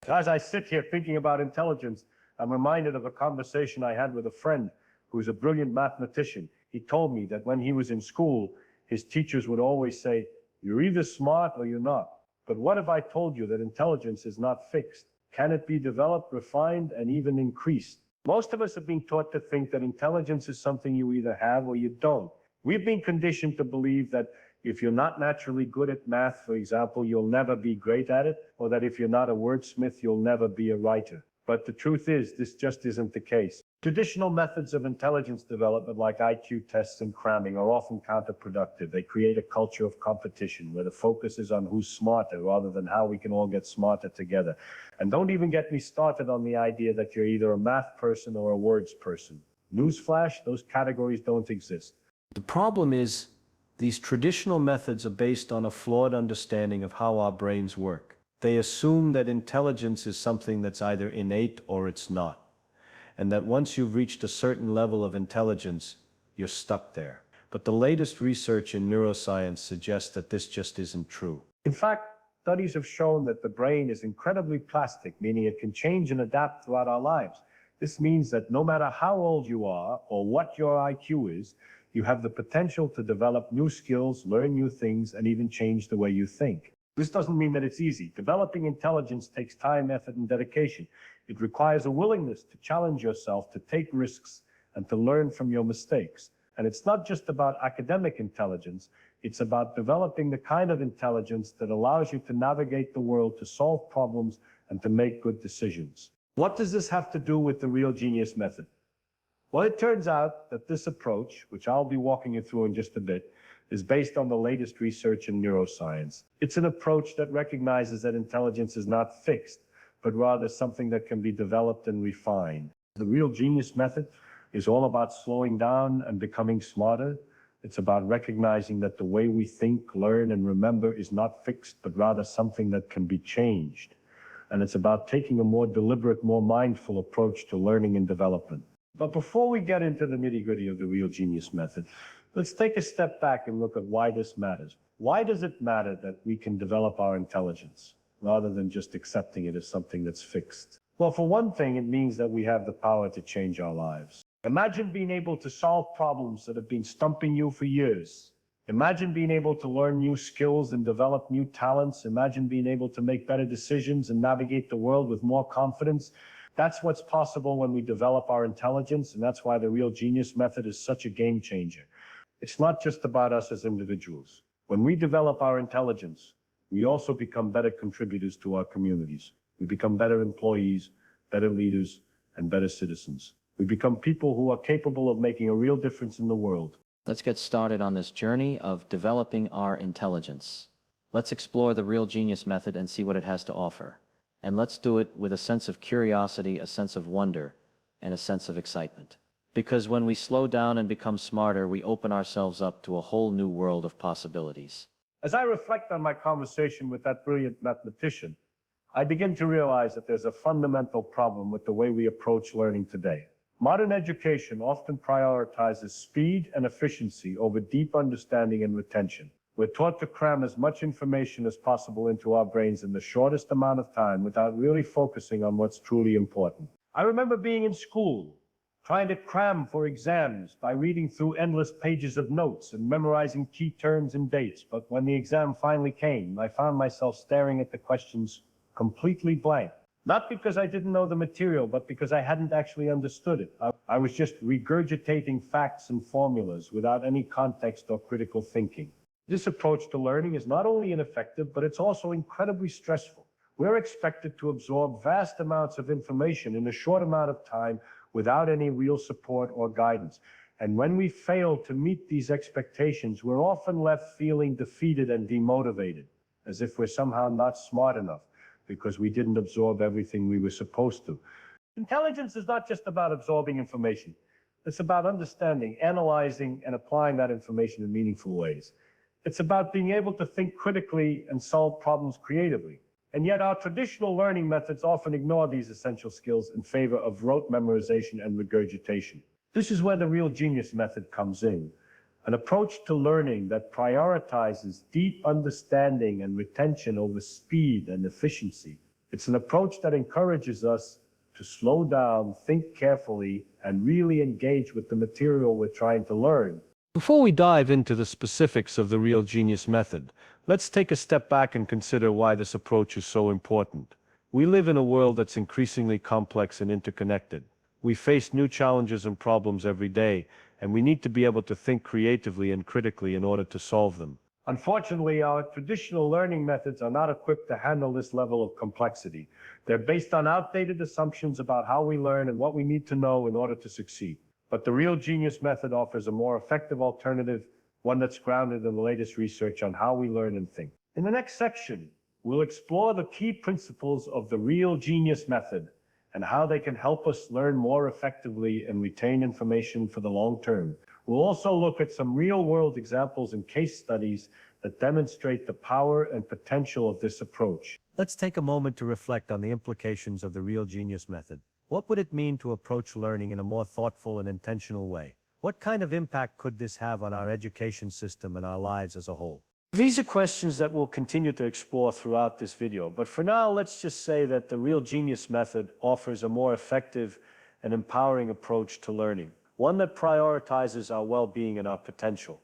As I sit here thinking about intelligence, I'm reminded of a conversation I had with a friend who's a brilliant mathematician. He told me that when he was in school, his teachers would always say, "You're either smart or you're not." But what if I told you that intelligence is not fixed? Can it be developed, refined, and even increased? Most of us have been taught to think that intelligence is something you either have or you don't. We've been conditioned to believe that if you're not naturally good at math, for example, you'll never be great at it, or that if you're not a wordsmith, you'll never be a writer. But the truth is, this just isn't the case. Traditional methods of intelligence development, like IQ tests and cramming, are often counterproductive. They create a culture of competition where the focus is on who's smarter rather than how we can all get smarter together. And don't even get me started on the idea that you're either a math person or a words person. Newsflash, those categories don't exist. The problem is, these traditional methods are based on a flawed understanding of how our brains work. They assume that intelligence is something that's either innate or it's not, and that once you've reached a certain level of intelligence, you're stuck there. But the latest research in neuroscience suggests that this just isn't true. In fact, studies have shown that the brain is incredibly plastic, meaning it can change and adapt throughout our lives. This means that no matter how old you are or what your IQ is, you have the potential to develop new skills, learn new things, and even change the way you think. This doesn't mean that it's easy. Developing intelligence takes time, effort, and dedication. It requires a willingness to challenge yourself, to take risks, and to learn from your mistakes. And it's not just about academic intelligence. It's about developing the kind of intelligence that allows you to navigate the world, to solve problems, and to make good decisions. What does this have to do with the Real Genius method? Well, it turns out that this approach, which I'll be walking you through in just a bit, is based on the latest research in neuroscience. It's an approach that recognizes that intelligence is not fixed, but rather something that can be developed and refined. The Real Genius method is all about slowing down and becoming smarter. It's about recognizing that the way we think, learn, and remember is not fixed, but rather something that can be changed. And it's about taking a more deliberate, more mindful approach to learning and development. But before we get into the nitty-gritty of the Real Genius method, let's take a step back and look at why this matters. Why does it matter that we can develop our intelligence rather than just accepting it as something that's fixed? Well, for one thing, it means that we have the power to change our lives. Imagine being able to solve problems that have been stumping you for years. Imagine being able to learn new skills and develop new talents. Imagine being able to make better decisions and navigate the world with more confidence. That's what's possible when we develop our intelligence, and that's why the Real Genius method is such a game changer. It's not just about us as individuals. When we develop our intelligence, we also become better contributors to our communities. We become better employees, better leaders, and better citizens. We become people who are capable of making a real difference in the world. Let's get started on this journey of developing our intelligence. Let's explore the Real Genius method and see what it has to offer. And let's do it with a sense of curiosity, a sense of wonder, and a sense of excitement. Because when we slow down and become smarter, we open ourselves up to a whole new world of possibilities. As I reflect on my conversation with that brilliant mathematician, I begin to realize that there's a fundamental problem with the way we approach learning today. Modern education often prioritizes speed and efficiency over deep understanding and retention. We're taught to cram as much information as possible into our brains in the shortest amount of time without really focusing on what's truly important. I remember being in school, trying to cram for exams by reading through endless pages of notes and memorizing key terms and dates. But when the exam finally came, I found myself staring at the questions completely blank. Not because I didn't know the material, but because I hadn't actually understood it. I was just regurgitating facts and formulas without any context or critical thinking. This approach to learning is not only ineffective, but it's also incredibly stressful. We're expected to absorb vast amounts of information in a short amount of time without any real support or guidance. And when we fail to meet these expectations, we're often left feeling defeated and demotivated, as if we're somehow not smart enough because we didn't absorb everything we were supposed to. Intelligence is not just about absorbing information. It's about understanding, analyzing, and applying that information in meaningful ways. It's about being able to think critically and solve problems creatively. And yet our traditional learning methods often ignore these essential skills in favor of rote memorization and regurgitation. This is where the Real Genius method comes in, an approach to learning that prioritizes deep understanding and retention over speed and efficiency. It's an approach that encourages us to slow down, think carefully, and really engage with the material we're trying to learn. Before we dive into the specifics of the real genius method, let's take a step back and consider why this approach is so important. We live in a world that's increasingly complex and interconnected. We face new challenges and problems every day, and we need to be able to think creatively and critically in order to solve them. Unfortunately, our traditional learning methods are not equipped to handle this level of complexity. They're based on outdated assumptions about how we learn and what we need to know in order to succeed. But the real genius method offers a more effective alternative, one that's grounded in the latest research on how we learn and think. In the next section, we'll explore the key principles of the real genius method and how they can help us learn more effectively and retain information for the long term. We'll also look at some real-world examples and case studies that demonstrate the power and potential of this approach. Let's take a moment to reflect on the implications of the real genius method. What would it mean to approach learning in a more thoughtful and intentional way? What kind of impact could this have on our education system and our lives as a whole? These are questions that we'll continue to explore throughout this video, but for now, let's just say that the real genius method offers a more effective and empowering approach to learning, one that prioritizes our well-being and our potential,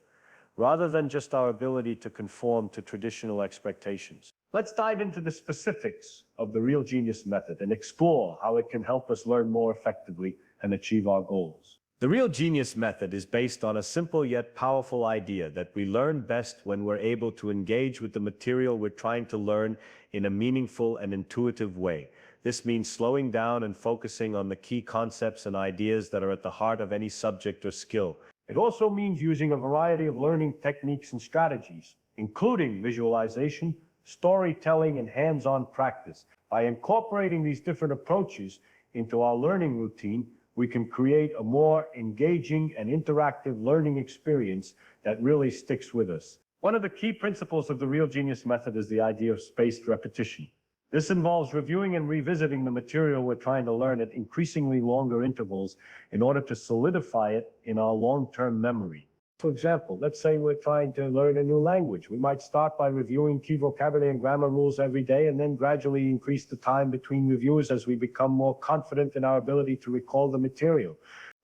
rather than just our ability to conform to traditional expectations. Let's dive into the specifics of the real genius method and explore how it can help us learn more effectively and achieve our goals. The real genius method is based on a simple yet powerful idea that we learn best when we're able to engage with the material we're trying to learn in a meaningful and intuitive way. This means slowing down and focusing on the key concepts and ideas that are at the heart of any subject or skill. It also means using a variety of learning techniques and strategies, including visualization, storytelling, and hands-on practice. By incorporating these different approaches into our learning routine, we can create a more engaging and interactive learning experience that really sticks with us. One of the key principles of the real genius method is the idea of spaced repetition. This involves reviewing and revisiting the material we're trying to learn at increasingly longer intervals in order to solidify it in our long-term memory. For example, let's say we're trying to learn a new language. We might start by reviewing key vocabulary and grammar rules every day and then gradually increase the time between reviews as we become more confident in our ability to recall the material.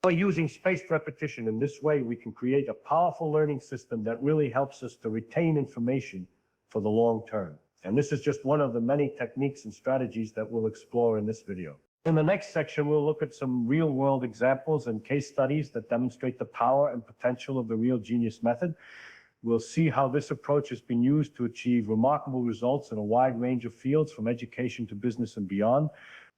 By using spaced repetition in this way, we can create a powerful learning system that really helps us to retain information for the long term. And this is just one of the many techniques and strategies that we'll explore in this video. In the next section, we'll look at some real-world examples and case studies that demonstrate the power and potential of the real genius method. We'll see how this approach has been used to achieve remarkable results in a wide range of fields, from education to business and beyond.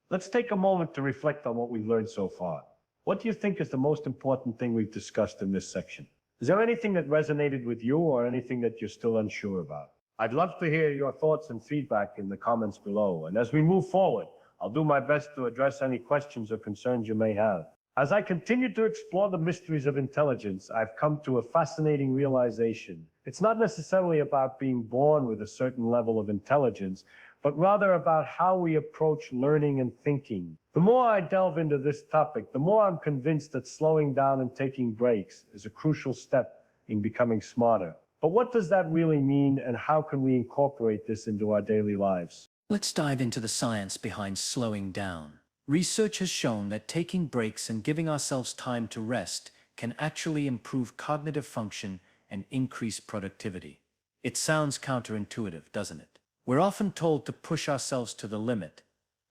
Let's take a moment to reflect on what we've learned so far. What do you think is the most important thing we've discussed in this section? Is there anything that resonated with you or anything that you're still unsure about? I'd love to hear your thoughts and feedback in the comments below. And as we move forward, I'll do my best to address any questions or concerns you may have. As I continue to explore the mysteries of intelligence, I've come to a fascinating realization. It's not necessarily about being born with a certain level of intelligence, but rather about how we approach learning and thinking. The more I delve into this topic, the more I'm convinced that slowing down and taking breaks is a crucial step in becoming smarter. But what does that really mean, and how can we incorporate this into our daily lives? Let's dive into the science behind slowing down. Research has shown that taking breaks and giving ourselves time to rest can actually improve cognitive function and increase productivity. It sounds counterintuitive, doesn't it? We're often told to push ourselves to the limit,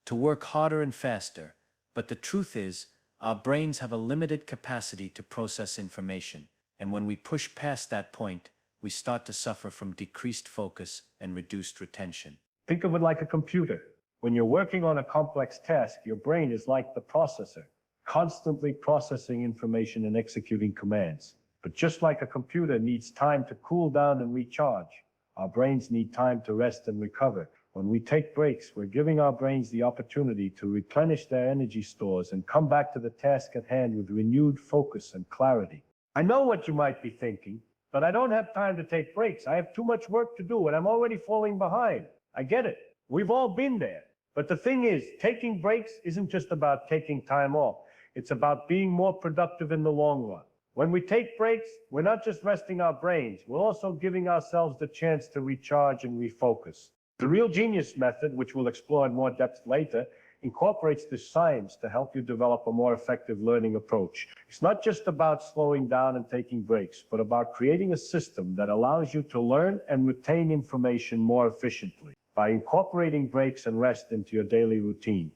to work harder and faster, but the truth is, our brains have a limited capacity to process information, and when we push past that point, we start to suffer from decreased focus and reduced retention. Think of it like a computer. When you're working on a complex task, your brain is like the processor, constantly processing information and executing commands. But just like a computer needs time to cool down and recharge, our brains need time to rest and recover. When we take breaks, we're giving our brains the opportunity to replenish their energy stores and come back to the task at hand with renewed focus and clarity. I know what you might be thinking, but I don't have time to take breaks. I have too much work to do and I'm already falling behind. I get it. We've all been there. But the thing is, taking breaks isn't just about taking time off. It's about being more productive in the long run. When we take breaks, we're not just resting our brains. We're also giving ourselves the chance to recharge and refocus. The real genius method, which we'll explore in more depth later, incorporates this science to help you develop a more effective learning approach. It's not just about slowing down and taking breaks, but about creating a system that allows you to learn and retain information more efficiently. By incorporating breaks and rest into your daily routine,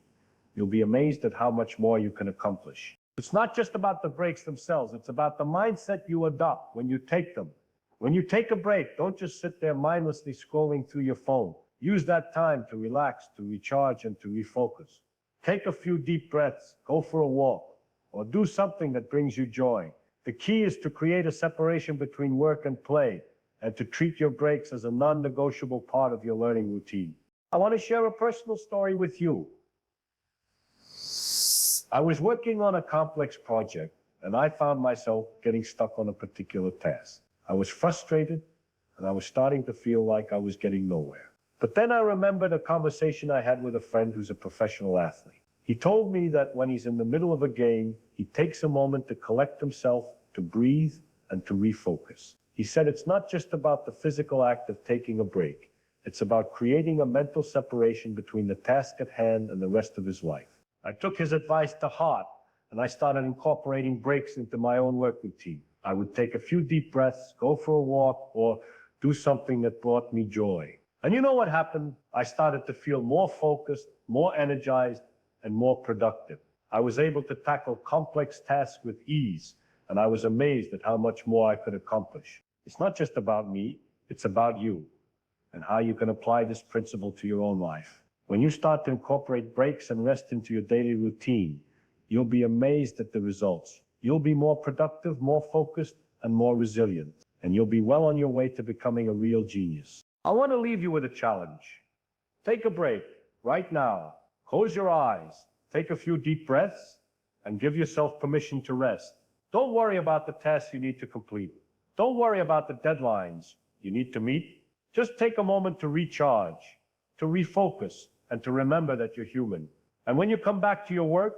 you'll be amazed at how much more you can accomplish. It's not just about the breaks themselves, it's about the mindset you adopt when you take them. When you take a break, don't just sit there mindlessly scrolling through your phone. Use that time to relax, to recharge, and to refocus. Take a few deep breaths, go for a walk, or do something that brings you joy. The key is to create a separation between work and play, and to treat your breaks as a non-negotiable part of your learning routine. I want to share a personal story with you. I was working on a complex project, and I found myself getting stuck on a particular task. I was frustrated, and I was starting to feel like I was getting nowhere. But then I remembered a conversation I had with a friend who's a professional athlete. He told me that when he's in the middle of a game, he takes a moment to collect himself, to breathe, and to refocus. He said it's not just about the physical act of taking a break. It's about creating a mental separation between the task at hand and the rest of his life. I took his advice to heart, and I started incorporating breaks into my own work routine. I would take a few deep breaths, go for a walk, or do something that brought me joy. And you know what happened? I started to feel more focused, more energized, and more productive. I was able to tackle complex tasks with ease, and I was amazed at how much more I could accomplish. It's not just about me, it's about you, and how you can apply this principle to your own life. When you start to incorporate breaks and rest into your daily routine, you'll be amazed at the results. You'll be more productive, more focused, and more resilient, and you'll be well on your way to becoming a real genius. I want to leave you with a challenge. Take a break right now. Close your eyes, take a few deep breaths, and give yourself permission to rest. Don't worry about the tasks you need to complete. Don't worry about the deadlines you need to meet. Just take a moment to recharge, to refocus, and to remember that you're human. And when you come back to your work,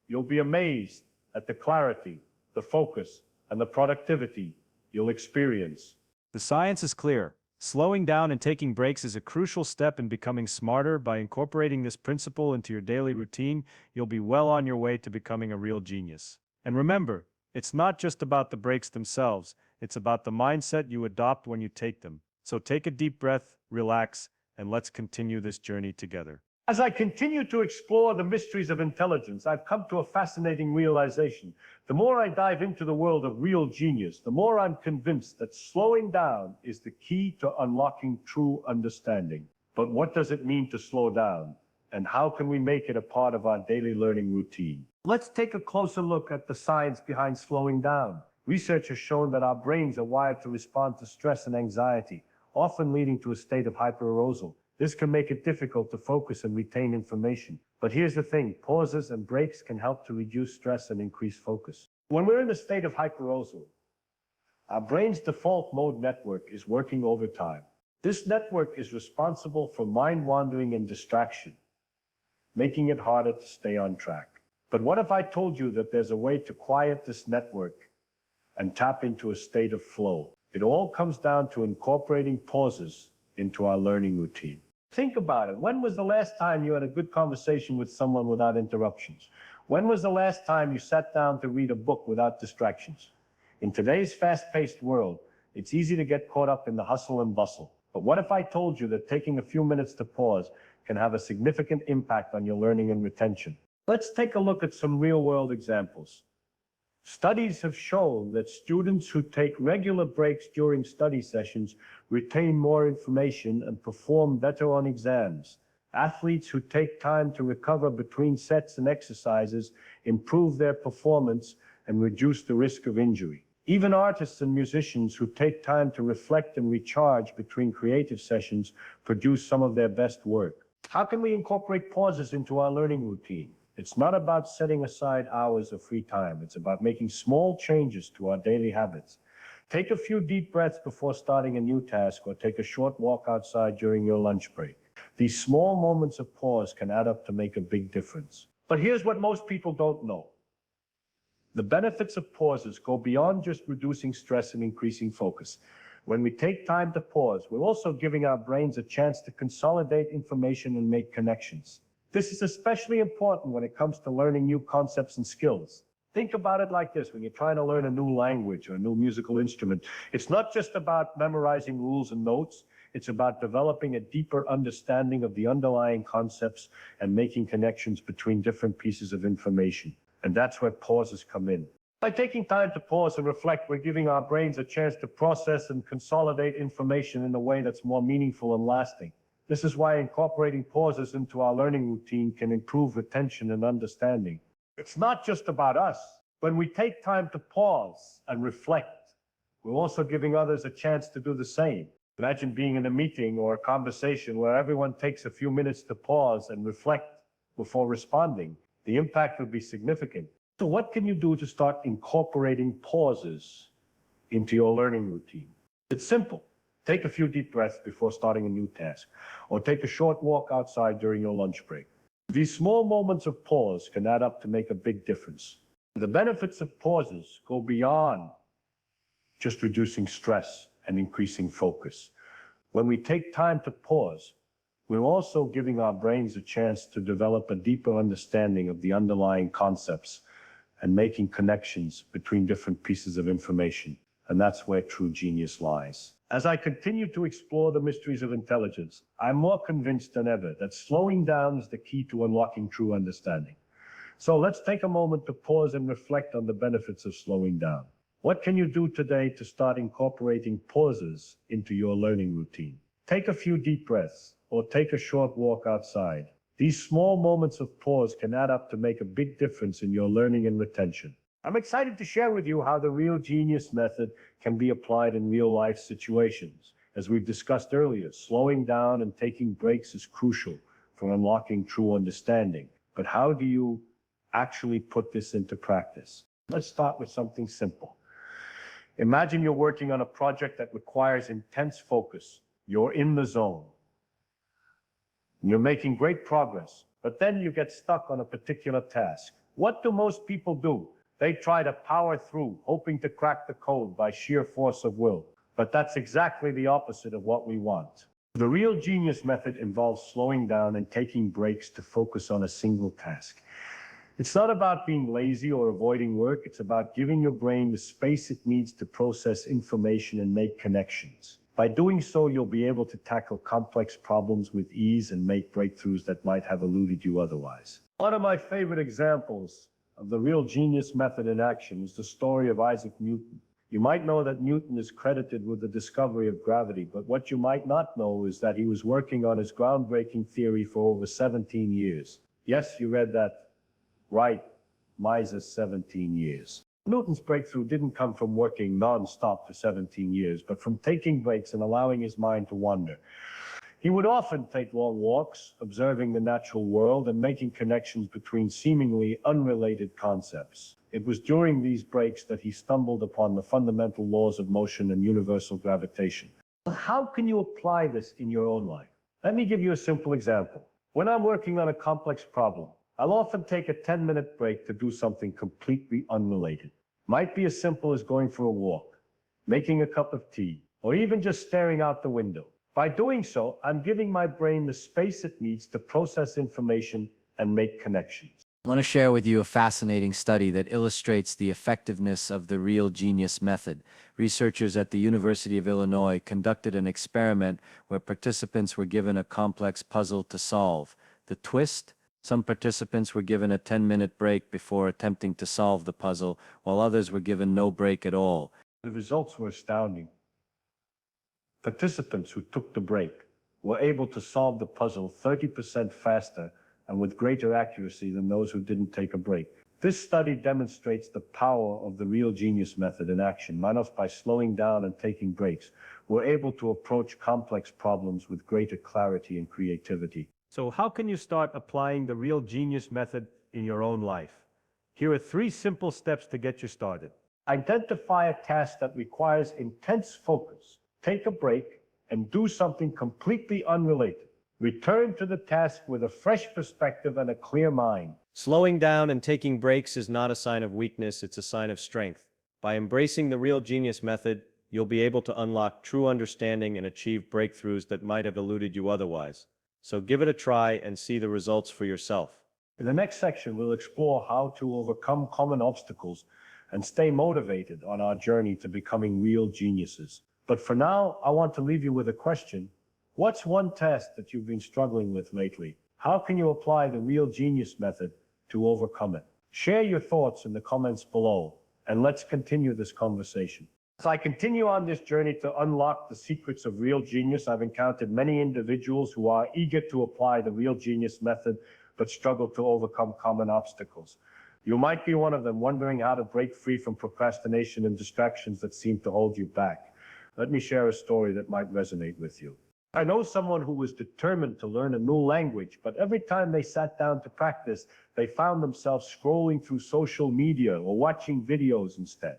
you'll be amazed at the clarity, the focus, and the productivity you'll experience. The science is clear. Slowing down and taking breaks is a crucial step in becoming smarter. By incorporating this principle into your daily routine, you'll be well on your way to becoming a real genius. And remember, it's not just about the breaks themselves, it's about the mindset you adopt when you take them. So take a deep breath, relax, and let's continue this journey together. As I continue to explore the mysteries of intelligence, I've come to a fascinating realization. The more I dive into the world of real genius, the more I'm convinced that slowing down is the key to unlocking true understanding. But what does it mean to slow down? And how can we make it a part of our daily learning routine? Let's take a closer look at the science behind slowing down. Research has shown that our brains are wired to respond to stress and anxiety, often leading to a state of hyperarousal. This can make it difficult to focus and retain information. But here's the thing, pauses and breaks can help to reduce stress and increase focus. When we're in a state of hyperarousal, our brain's default mode network is working overtime. This network is responsible for mind wandering and distraction, making it harder to stay on track. But what if I told you that there's a way to quiet this network and tap into a state of flow? It all comes down to incorporating pauses into our learning routine. Think about it. When was the last time you had a good conversation with someone without interruptions? When was the last time you sat down to read a book without distractions? In today's fast-paced world, it's easy to get caught up in the hustle and bustle. But what if I told you that taking a few minutes to pause can have a significant impact on your learning and retention? Let's take a look at some real-world examples. Studies have shown that students who take regular breaks during study sessions retain more information and perform better on exams. Athletes who take time to recover between sets and exercises improve their performance and reduce the risk of injury. Even artists and musicians who take time to reflect and recharge between creative sessions produce some of their best work. How can we incorporate pauses into our learning routine? It's not about setting aside hours of free time. It's about making small changes to our daily habits. Take a few deep breaths before starting a new task, or take a short walk outside during your lunch break. These small moments of pause can add up to make a big difference. But here's what most people don't know. The benefits of pauses go beyond just reducing stress and increasing focus. When we take time to pause, we're also giving our brains a chance to consolidate information and make connections. This is especially important when it comes to learning new concepts and skills. Think about it like this: when you're trying to learn a new language or a new musical instrument, it's not just about memorizing rules and notes. It's about developing a deeper understanding of the underlying concepts and making connections between different pieces of information. And that's where pauses come in. By taking time to pause and reflect, we're giving our brains a chance to process and consolidate information in a way that's more meaningful and lasting. This is why incorporating pauses into our learning routine can improve retention and understanding. It's not just about us. When we take time to pause and reflect, we're also giving others a chance to do the same. Imagine being in a meeting or a conversation where everyone takes a few minutes to pause and reflect before responding. The impact would be significant. So what can you do to start incorporating pauses into your learning routine? It's simple. Take a few deep breaths before starting a new task, or take a short walk outside during your lunch break. These small moments of pause can add up to make a big difference. The benefits of pauses go beyond just reducing stress and increasing focus. When we take time to pause, we're also giving our brains a chance to develop a deeper understanding of the underlying concepts and making connections between different pieces of information. And that's where true genius lies. As I continue to explore the mysteries of intelligence, I'm more convinced than ever that slowing down is the key to unlocking true understanding. So let's take a moment to pause and reflect on the benefits of slowing down. What can you do today to start incorporating pauses into your learning routine? Take a few deep breaths or take a short walk outside. These small moments of pause can add up to make a big difference in your learning and retention. I'm excited to share with you how the Real Genius method can be applied in real-life situations. As we've discussed earlier, slowing down and taking breaks is crucial for unlocking true understanding. But how do you actually put this into practice? Let's start with something simple. Imagine you're working on a project that requires intense focus. You're in the zone. You're making great progress, but then you get stuck on a particular task. What do most people do? They try to power through, hoping to crack the code by sheer force of will. But that's exactly the opposite of what we want. The Real Genius method involves slowing down and taking breaks to focus on a single task. It's not about being lazy or avoiding work. It's about giving your brain the space it needs to process information and make connections. By doing so, you'll be able to tackle complex problems with ease and make breakthroughs that might have eluded you otherwise. One of my favorite examples of the Real Genius method in action is the story of Isaac Newton. You might know that Newton is credited with the discovery of gravity, but what you might not know is that he was working on his groundbreaking theory for over 17 years. Yes, you read that right, miser 17 years. Newton's breakthrough didn't come from working non-stop for 17 years, but from taking breaks and allowing his mind to wander. He would often take long walks, observing the natural world and making connections between seemingly unrelated concepts. It was during these breaks that he stumbled upon the fundamental laws of motion and universal gravitation. How can you apply this in your own life? Let me give you a simple example. When I'm working on a complex problem, I'll often take a 10-minute break to do something completely unrelated. Might be as simple as going for a walk, making a cup of tea, or even just staring out the window. By doing so, I'm giving my brain the space it needs to process information and make connections. I want to share with you a fascinating study that illustrates the effectiveness of the Real Genius method. Researchers at the University of Illinois conducted an experiment where participants were given a complex puzzle to solve. The twist? Some participants were given a 10-minute break before attempting to solve the puzzle, while others were given no break at all. The results were astounding. Participants who took the break were able to solve the puzzle 30% faster and with greater accuracy than those who didn't take a break. This study demonstrates the power of the Real Genius method in action. By slowing down and taking breaks, we're able to approach complex problems with greater clarity and creativity. So how can you start applying the Real Genius method in your own life? Here are 3 simple steps to get you started. Identify a task that requires intense focus. Take a break and do something completely unrelated. Return to the task with a fresh perspective and a clear mind. Slowing down and taking breaks is not a sign of weakness, it's a sign of strength. By embracing the Real Genius method, you'll be able to unlock true understanding and achieve breakthroughs that might have eluded you otherwise. So give it a try and see the results for yourself. In the next section, we'll explore how to overcome common obstacles and stay motivated on our journey to becoming real geniuses. But for now, I want to leave you with a question. What's one test that you've been struggling with lately? How can you apply the real genius method to overcome it? Share your thoughts in the comments below, and let's continue this conversation. As I continue on this journey to unlock the secrets of real genius, I've encountered many individuals who are eager to apply the real genius method, but struggle to overcome common obstacles. You might be one of them, wondering how to break free from procrastination and distractions that seem to hold you back. Let me share a story that might resonate with you. I know someone who was determined to learn a new language, but every time they sat down to practice, they found themselves scrolling through social media or watching videos instead.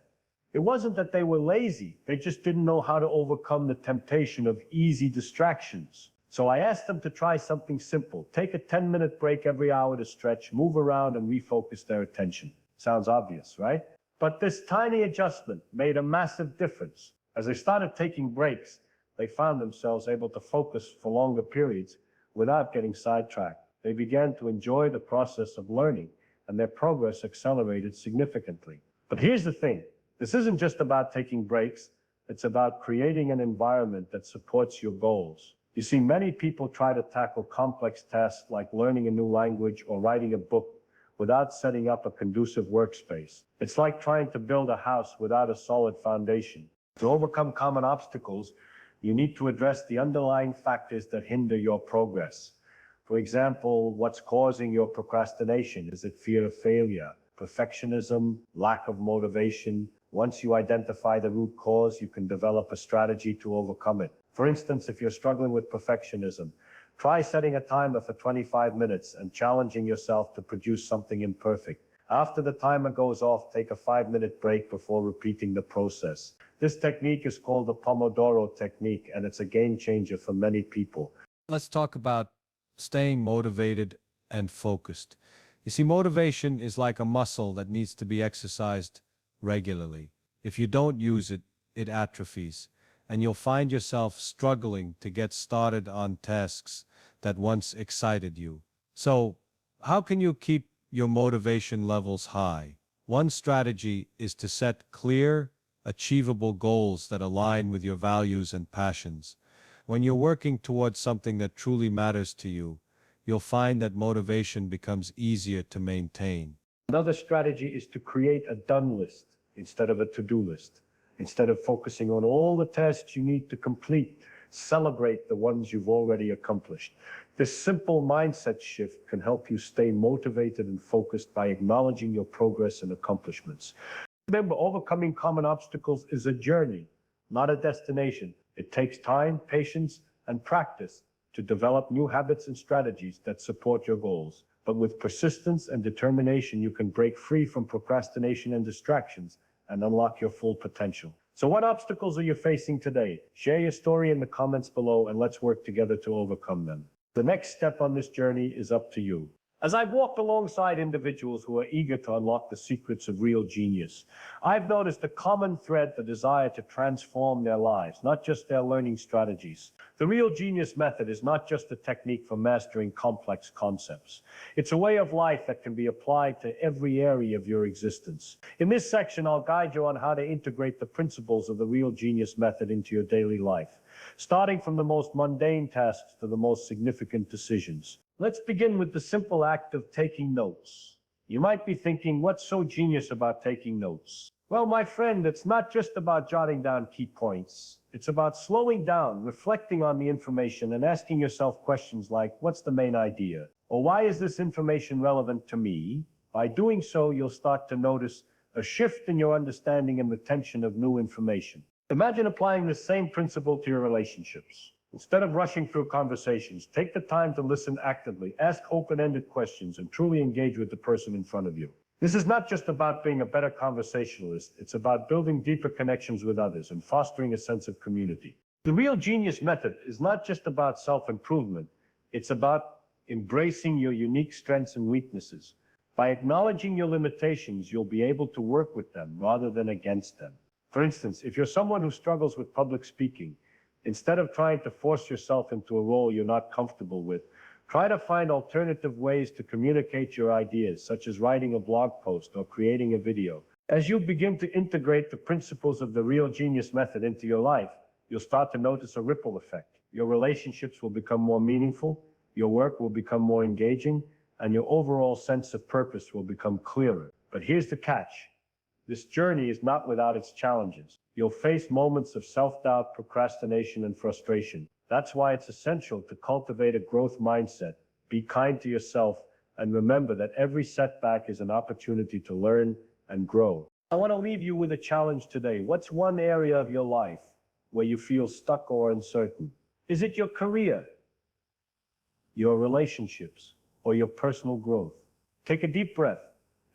It wasn't that they were lazy, they just didn't know how to overcome the temptation of easy distractions. So I asked them to try something simple. Take a 10-minute break every hour to stretch, move around, and refocus their attention. Sounds obvious, right? But this tiny adjustment made a massive difference. As they started taking breaks, they found themselves able to focus for longer periods without getting sidetracked. They began to enjoy the process of learning, and their progress accelerated significantly. But here's the thing. This isn't just about taking breaks. It's about creating an environment that supports your goals. You see, many people try to tackle complex tasks like learning a new language or writing a book without setting up a conducive workspace. It's like trying to build a house without a solid foundation. To overcome common obstacles, you need to address the underlying factors that hinder your progress. For example, what's causing your procrastination? Is it fear of failure, perfectionism, lack of motivation? Once you identify the root cause, you can develop a strategy to overcome it. For instance, if you're struggling with perfectionism, try setting a timer for 25 minutes and challenging yourself to produce something imperfect. After the timer goes off, take a 5-minute break before repeating the process. This technique is called the Pomodoro technique, and it's a game changer for many people. Let's talk about staying motivated and focused. You see, motivation is like a muscle that needs to be exercised regularly. If you don't use it, it atrophies, and you'll find yourself struggling to get started on tasks that once excited you. So, how can you keep your motivation levels high? One strategy is to set clear, achievable goals that align with your values and passions. When you're working towards something that truly matters to you, you'll find that motivation becomes easier to maintain. Another strategy is to create a done list instead of a to-do list. Instead of focusing on all the tasks you need to complete, celebrate the ones you've already accomplished. This simple mindset shift can help you stay motivated and focused by acknowledging your progress and accomplishments. Remember, overcoming common obstacles is a journey, not a destination. It takes time, patience, and practice to develop new habits and strategies that support your goals. But with persistence and determination, you can break free from procrastination and distractions and unlock your full potential. So what obstacles are you facing today? Share your story in the comments below, and let's work together to overcome them. The next step on this journey is up to you. As I've walked alongside individuals who are eager to unlock the secrets of real genius, I've noticed a common thread: the desire to transform their lives, not just their learning strategies. The real genius method is not just a technique for mastering complex concepts. It's a way of life that can be applied to every area of your existence. In this section, I'll guide you on how to integrate the principles of the real genius method into your daily life, starting from the most mundane tasks to the most significant decisions. Let's begin with the simple act of taking notes. You might be thinking, what's so genius about taking notes? Well, my friend, it's not just about jotting down key points. It's about slowing down, reflecting on the information, and asking yourself questions like, what's the main idea? Or why is this information relevant to me? By doing so, you'll start to notice a shift in your understanding and retention of new information. Imagine applying the same principle to your relationships. Instead of rushing through conversations, take the time to listen actively, ask open-ended questions, and truly engage with the person in front of you. This is not just about being a better conversationalist. It's about building deeper connections with others and fostering a sense of community. The real genius method is not just about self-improvement. It's about embracing your unique strengths and weaknesses. By acknowledging your limitations, you'll be able to work with them rather than against them. For instance, if you're someone who struggles with public speaking, instead of trying to force yourself into a role you're not comfortable with, try to find alternative ways to communicate your ideas, such as writing a blog post or creating a video. As you begin to integrate the principles of the Real Genius method into your life, you'll start to notice a ripple effect. Your relationships will become more meaningful, your work will become more engaging, and your overall sense of purpose will become clearer. But here's the catch. This journey is not without its challenges. You'll face moments of self-doubt, procrastination, and frustration. That's why it's essential to cultivate a growth mindset, be kind to yourself, and remember that every setback is an opportunity to learn and grow. I want to leave you with a challenge today. What's one area of your life where you feel stuck or uncertain? Is it your career, your relationships, or your personal growth? Take a deep breath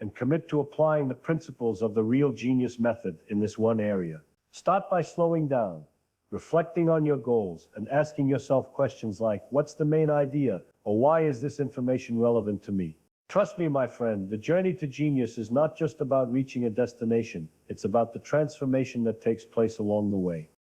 and commit to applying the principles of the Real Genius method in this one area. Start by slowing down, reflecting on your goals, and asking yourself questions like, what's the main idea? Or why is this information relevant to me? Trust me, my friend, the journey to genius is not just about reaching a destination. It's about the transformation that takes place along the way.